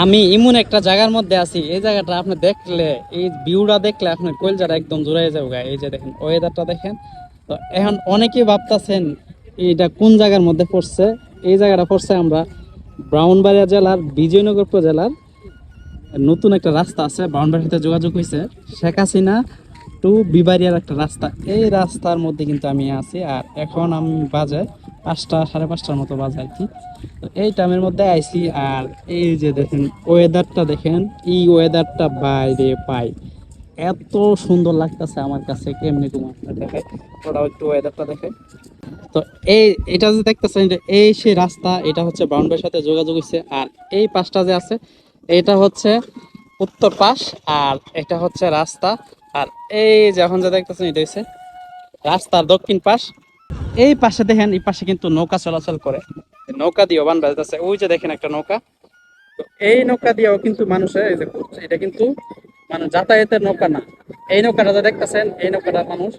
আমি এমন একটা জায়গার মধ্যে আছি, এই জায়গাটা আপনি দেখলে, এই ভিউটা দেখলে আপনার কলজাটা একদম জুড়াই যাবে। এই যে দেখেন ওয়েদারটা দেখেন। তো এখন অনেকেই ভাবতাছেন এটা কোন জায়গার মধ্যে পড়ছে। এই জায়গাটা পড়ছে আমরা ব্রাহ্মণবাড়িয়া জেলার বিজয়নগর উপজেলার নতুন একটা রাস্তা আছে, ব্রাহ্মণবাড়িয়ার সাথে যোগাযোগ হয়েছে শেখ হাসিনা টু বিবাড়িয়ার একটা রাস্তা। এই রাস্তার মধ্যে কিন্তু আমি আছি। আর এখন আমি বাজে 5টা, সাড়ে 5টার মতো বাজে আর কি। তো এই টাইমের মধ্যে আইছি। আর এই যে দেখেন ওয়েদারটা দেখেন, এই ওয়েদারটা বাইরে পাই এত সুন্দর লাগতেছে আমার কাছে। কেমনি তোমার দেখে ওরা একটু ওয়েদারটা দেখে। তো এই এটা যে দেখতেছেন, যে এই সেই রাস্তা, এটা হচ্ছে বাউন্ডারির সাথে যোগাযোগ হয়েছে। আর এই পাশটা যে আছে এটা হচ্ছে উত্তর পাশ, আর এটা হচ্ছে রাস্তা। আর এই যে এখন যে দেখতেছেন এটা হচ্ছে রাস্তার দক্ষিণ পাশ। এই পাশে দেখেন, এই পাশে কিন্তু নৌকা চলাচল করে, নৌকা দিয়েও বান বাজতেছে। ওই যে দেখেন একটা নৌকা। তো এই নৌকা দিয়েও কিন্তু মানুষের এই যে এটা কিন্তু মানে যাতায়াতের নৌকা না। এই নৌকাটা যে দেখতেছেন, এই নৌকাটা মানুষ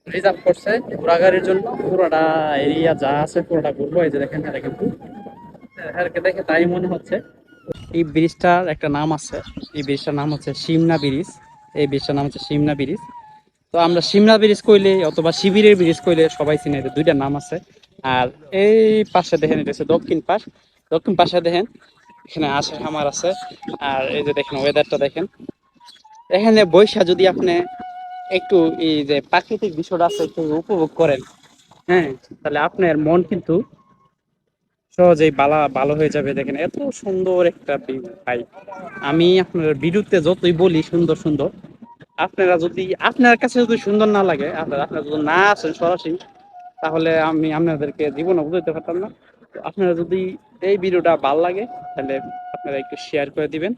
রিজার্ভ করছে ঘোরাঘুরির জন্য। পুরোটা এরিয়া যা আছে পুরোটা ঘুরবো। এই যে দেখেন, এটা কিন্তু দেখে তাই মনে হচ্ছে। এই ব্রিজটার একটা নাম আছে, এই ব্রিজটার নাম হচ্ছে সিমনা ব্রিজ। এই ব্রিজটার নাম হচ্ছে সিমনা ব্রিজ। তো আমরা সিমনা ব্রিজ কইলে অথবা শিবিরের ব্রিজ কইলে সবাই চিনে, এটা দুইটা নাম আছে। আর এই পাশে দেখেন, এটা হচ্ছে দক্ষিণ পাশ। দক্ষিণ পাশে দেখেন এখানে আশের খামার আছে। আর এই যে দেখেন ওয়েদারটা দেখেন, এখানে বৈশা যদি আপনি একটু এই যে প্রাকৃতিক বিষয়টা আছে একটু উপভোগ করেন, হ্যাঁ, তাহলে আপনার মন কিন্তু সহজেই ভালো হয়ে যাবে। দেখেন এত সুন্দর একটা ভিউ ভাই। আমি আপনার ভিডিওতে যতই বলি সুন্দর সুন্দর, আপনারা যদি আপনার কাছে যদি সুন্দর না লাগে, আপনারা যদি না আসেন সরাসরি, তাহলে আমি আপনাদেরকে জীবনে বুঝাইতে পারতাম না। তো আপনারা যদি এই ভিডিওটা ভালো লাগে, তাহলে আপনারা একটু শেয়ার করে দিবেন।